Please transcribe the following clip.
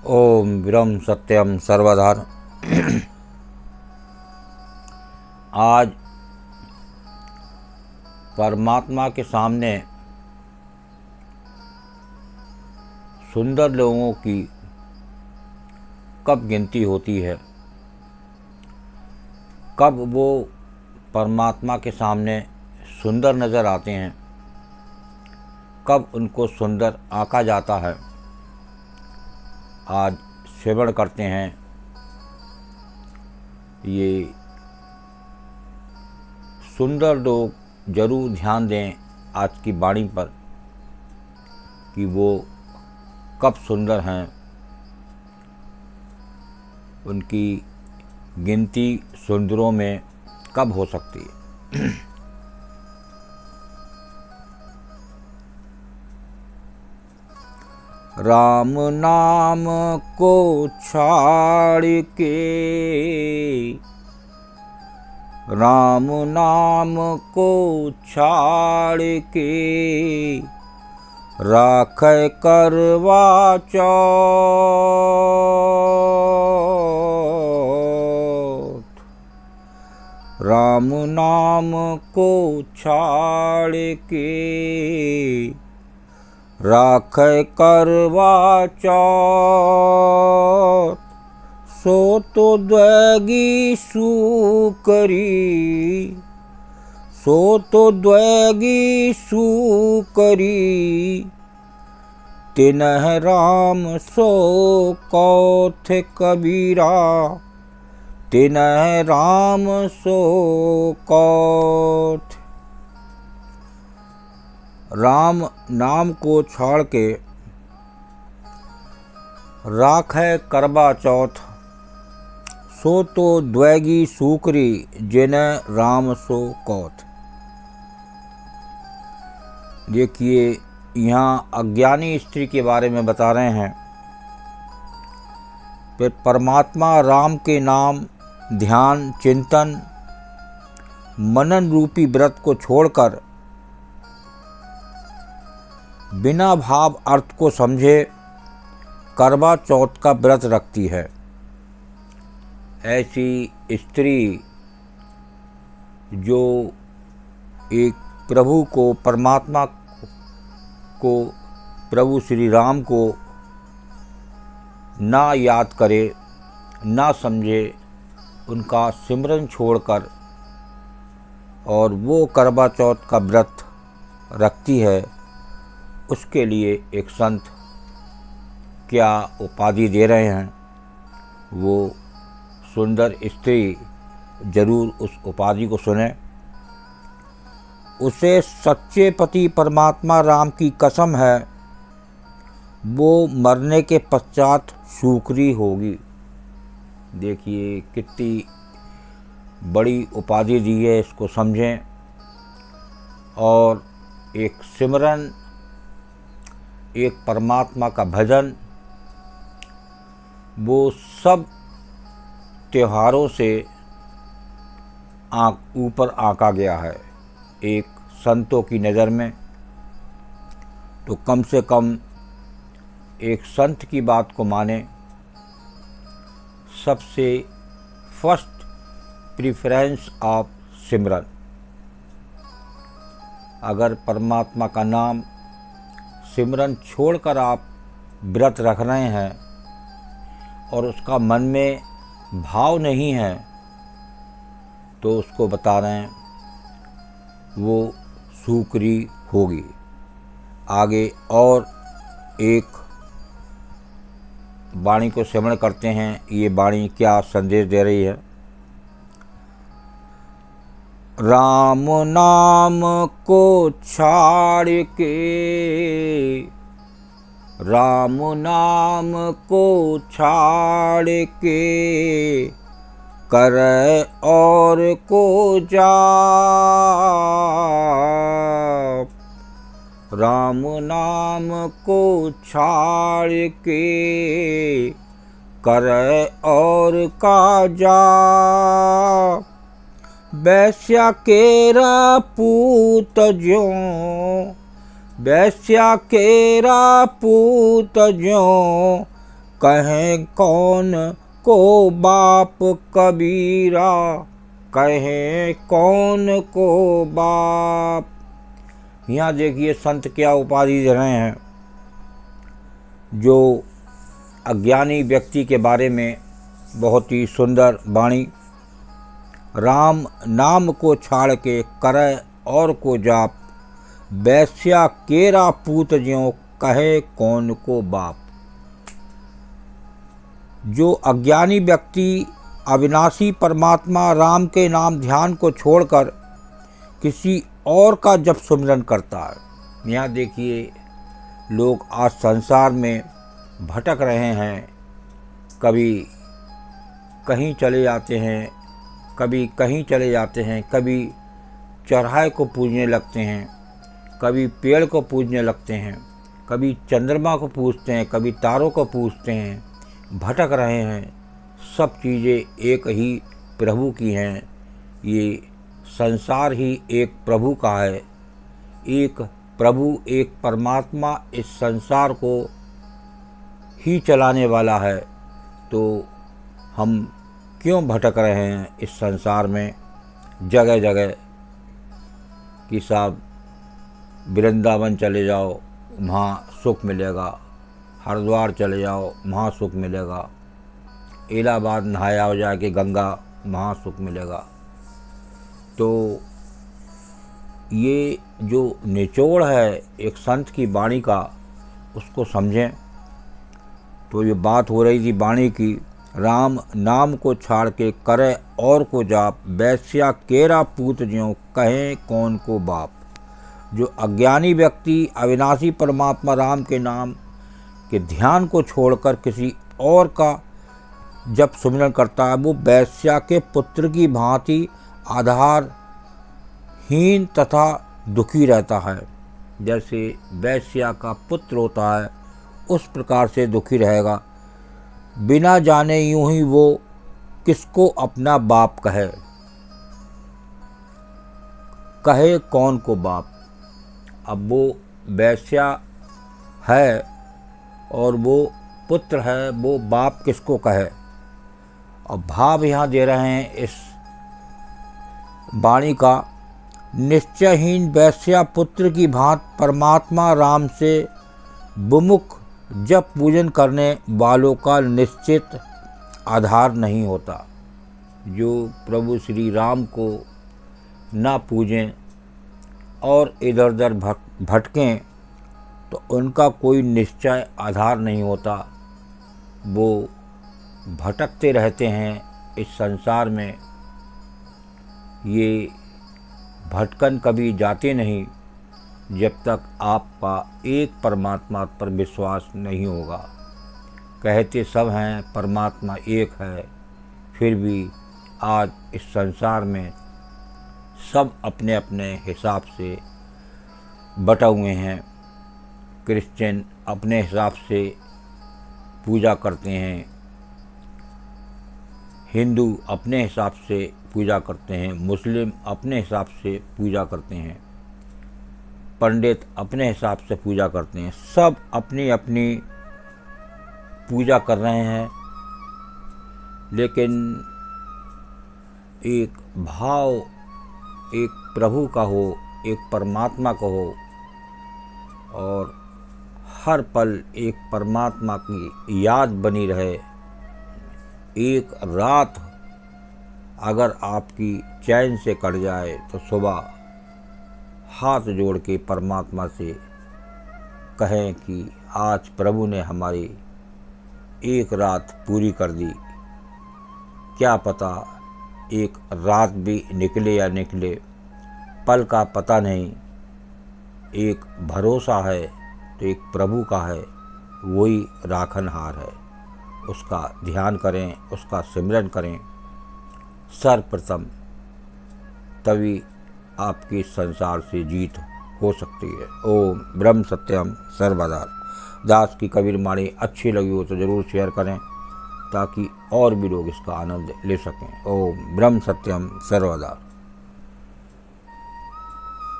ओम ब्रह्म सत्यम सर्वधार। आज परमात्मा के सामने सुंदर लोगों की कब गिनती होती है, कब वो परमात्मा के सामने सुंदर नज़र आते हैं, कब उनको सुंदर आंका जाता है। आज श्रवण करते हैं ये सुंदर लोग। जरूर ध्यान दें आज की वाणी पर कि वो कब सुंदर हैं, उनकी गिनती सुंदरों में कब हो सकती है। राम नाम को छाड़ के, राम नाम को छाड़ के राखै करवा चौथ। राम नाम को छाड़ के राखै करवा चौथ। सो तो द्वैगी सूकरी, सो तो द्वैगी सूकरी तिनह राम सो कौथ कबीरा, तिनह राम सो कौथ। राम नाम को छोड़ के राखै करवा चौथ। सो तो द्वैगी सूकरी जिन्ह राम सो कौथ। देखिए, यहाँ अज्ञानी स्त्री के बारे में बता रहे हैं। फिर परमात्मा राम के नाम ध्यान चिंतन मनन रूपी व्रत को छोड़कर बिना भाव अर्थ को समझे करवा चौथ का व्रत रखती है। ऐसी स्त्री जो एक प्रभु को, परमात्मा को, प्रभु श्री राम को ना याद करे, ना समझे, उनका सिमरन छोड़कर और वो करवा चौथ का व्रत रखती है, उसके लिए एक संत क्या उपाधि दे रहे हैं। वो सुंदर स्त्री जरूर उस उपाधि को सुने। उसे सच्चे पति परमात्मा राम की कसम है, वो मरने के पश्चात सूकरी होगी। देखिए कितनी बड़ी उपाधि दी है, इसको समझें। और एक सिमरन, एक परमात्मा का भजन, वो सब त्योहारों से ऊपर आंका गया है। एक संतों की नज़र में तो कम से कम एक संत की बात को माने। सबसे फर्स्ट प्रेफरेंस ऑफ सिमरन। अगर परमात्मा का नाम सिमरन छोड़कर आप व्रत रख रहे हैं और उसका मन में भाव नहीं है, तो उसको बता रहे हैं वो सूकरी होगी। आगे और एक वाणी को श्रवण करते हैं। ये वाणी क्या संदेश दे रही है। राम नाम को छाड़ के, राम नाम को छाड़ के करे और को जाप। राम नाम को छाड़ के करे और का जाप। वैश्या केरा पूत ज्यों, वैश्या केरा पूत ज्यों कहें कौन को बाप कबीरा, कहें कौन को बाप। यहाँ देखिए संत क्या उपाधि दे रहे हैं। जो अज्ञानी व्यक्ति के बारे में बहुत ही सुंदर वाणी, राम नाम को छाड़ के करे और को जाप, वैश्या केरा पूत ज्यों कहे कौन को बाप। जो अज्ञानी व्यक्ति अविनाशी परमात्मा राम के नाम ध्यान को छोड़कर किसी और का जब सुमिरन करता है। यहाँ देखिए लोग आज संसार में भटक रहे हैं, कभी कहीं चले जाते हैं, कभी कहीं चले जाते हैं, कभी चौराहे को पूजने लगते हैं, कभी पेड़ को पूजने लगते हैं, कभी चंद्रमा को पूजते हैं, कभी तारों को पूजते हैं, भटक रहे हैं। सब चीज़ें एक ही प्रभु की हैं। ये संसार ही एक प्रभु का है। एक प्रभु, एक परमात्मा इस संसार को ही चलाने वाला है। तो हम क्यों भटक रहे हैं इस संसार में जगह जगह कि साहब वृंदावन चले जाओ वहाँ सुख मिलेगा, हरिद्वार चले जाओ वहाँ सुख मिलेगा, इलाहाबाद नहाया हो जाके गंगा वहाँ सुख मिलेगा। तो ये जो निचोड़ है एक संत की वाणी का, उसको समझें। तो ये बात हो रही थी वाणी की, राम नाम को छाड़ के करे और को जाप, वैश्या केरा पूत ज्यों कहें कौन को बाप। जो अज्ञानी व्यक्ति अविनाशी परमात्मा राम के नाम के ध्यान को छोड़कर किसी और का जब सुमिरन करता है, वो वैश्या के पुत्र की भांति आधारहीन तथा दुखी रहता है। जैसे वैश्या का पुत्र होता है उस प्रकार से दुखी रहेगा। बिना जाने यूं ही वो किसको अपना बाप कहे, कहे कौन को बाप। अब वो वैश्या है और वो पुत्र है, वो बाप किसको कहे। और भाव यहाँ दे रहे हैं इस वाणी का, निश्चयहीन वैश्या पुत्र की भांत परमात्मा राम से विमुख जब पूजन करने वालों का निश्चित आधार नहीं होता। जो प्रभु श्री राम को ना पूजें और इधर उधर भटकें तो उनका कोई निश्चय आधार नहीं होता। वो भटकते रहते हैं इस संसार में। ये भटकन कभी जाते नहीं जब तक आपका एक परमात्मा पर विश्वास नहीं होगा। कहते सब हैं परमात्मा एक है, फिर भी आज इस संसार में सब अपने अपने हिसाब से बटा हुए हैं। क्रिश्चियन अपने हिसाब से पूजा करते हैं, हिंदू अपने हिसाब से पूजा करते हैं, मुस्लिम अपने हिसाब से पूजा करते हैं, पंडित अपने हिसाब से पूजा करते हैं। सब अपनी अपनी पूजा कर रहे हैं, लेकिन एक भाव एक प्रभु का हो, एक परमात्मा का हो, और हर पल एक परमात्मा की याद बनी रहे। एक रात अगर आपकी चैन से कट जाए तो सुबह हाथ जोड़ के परमात्मा से कहें कि आज प्रभु ने हमारी एक रात पूरी कर दी। क्या पता एक रात भी निकले या निकले, पल का पता नहीं। एक भरोसा है तो एक प्रभु का है, वही राखनहार है। उसका ध्यान करें, उसका सिमरन करें सर्वप्रथम, तभी आपकी संसार से जीत हो सकती है। ओम ब्रह्म सत्यम सर्वदा। दास की कबीर वाणी अच्छी लगी हो तो ज़रूर शेयर करें ताकि और भी लोग इसका आनंद ले सकें। ओम ब्रह्म सत्यम सर्वदा।